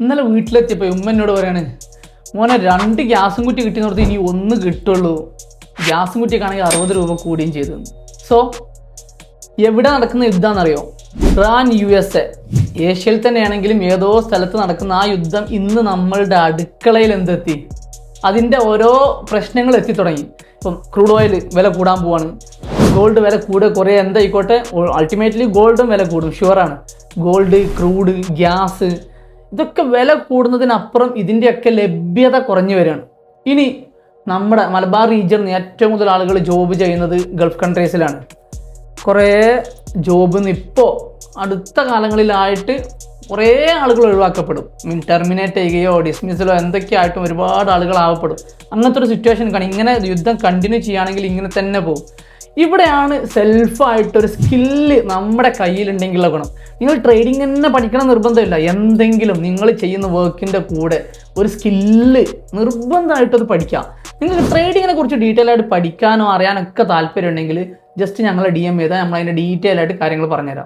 ഇന്നലെ വീട്ടിലെത്തിയപ്പോൾ ഉമ്മ എന്നോട് പറയാണ്, മോനെ 2 ഗ്യാസും കുറ്റി കിട്ടിയെന്നോർത്ത് ഇനി 1 കിട്ടുള്ളൂ. ഗ്യാസും കുറ്റിയൊക്കെ ആണെങ്കിൽ 60 രൂപ കൂടുകയും ചെയ്തു. സോ എവിടെ നടക്കുന്ന യുദ്ധമാണെന്നറിയോ? Iran USA. ഏഷ്യയിൽ തന്നെയാണെങ്കിലും ഏതോ സ്ഥലത്ത് നടക്കുന്ന ആ യുദ്ധം ഇന്ന് നമ്മളുടെ അടുക്കളയിൽ എന്തെത്തി? അതിൻ്റെ ഓരോ പ്രശ്നങ്ങൾ എത്തിത്തുടങ്ങി. ഇപ്പം ക്രൂഡ് ഓയിൽ വില കൂടാൻ പോവാണ്, ഗോൾഡ് വില കൂടുക കുറേ എന്തായിക്കോട്ടെ, അൾട്ടിമേറ്റ്ലി ഗോൾഡും വില കൂടും, ഷുവറാണ്. ഗോൾഡ്, ക്രൂഡ്, ഗ്യാസ്, ഇതൊക്കെ വില കൂടുന്നതിനപ്പുറം ഇതിൻ്റെയൊക്കെ ലഭ്യത കുറഞ്ഞു വരികയാണ്. ഇനി നമ്മുടെ മലബാർ റീജിയനിൽ ഏറ്റവും കൂടുതൽ ആളുകൾ ജോബ് ചെയ്യുന്നത് ഗൾഫ് കൺട്രീസിലാണ്. കുറേ ജോബിൽ നിന്ന് ഇപ്പോൾ അടുത്ത കാലങ്ങളിലായിട്ട് കുറേ ആളുകൾ ഒഴിവാക്കപ്പെടും. ടെർമിനേറ്റ് ചെയ്യുകയോ ഡിസ്മിസലോ എന്തൊക്കെയായിട്ടും ഒരുപാട് ആളുകൾ ആവപ്പെടും. അങ്ങനത്തെ ഒരു സിറ്റുവേഷൻ കാണും. ഇങ്ങനെ യുദ്ധം കണ്ടിന്യൂ ചെയ്യുകയാണെങ്കിൽ ഇങ്ങനെ തന്നെ പോകും. ഇവിടെയാണ് സെൽഫായിട്ടൊരു സ്കില്ല് നമ്മുടെ കയ്യിലുണ്ടെങ്കിലുള്ള ഗുണം. നിങ്ങൾ ട്രേഡിങ് തന്നെ പഠിക്കണം നിർബന്ധമില്ല. എന്തെങ്കിലും നിങ്ങൾ ചെയ്യുന്ന വർക്കിൻ്റെ കൂടെ ഒരു സ്കില്ല് നിർബന്ധമായിട്ടത് പഠിക്കാം. നിങ്ങൾക്ക് ട്രേഡിങ്ങിനെ കുറിച്ച് ഡീറ്റെയിൽ ആയിട്ട് പഠിക്കാനോ അറിയാനൊക്കെ താല്പര്യം ഉണ്ടെങ്കിൽ ജസ്റ്റ് ഞങ്ങളെ DM ചെയ്താൽ നമ്മൾ അതിൻ്റെ ഡീറ്റെയിൽ ആയിട്ട് കാര്യങ്ങൾ പറഞ്ഞുതരാം.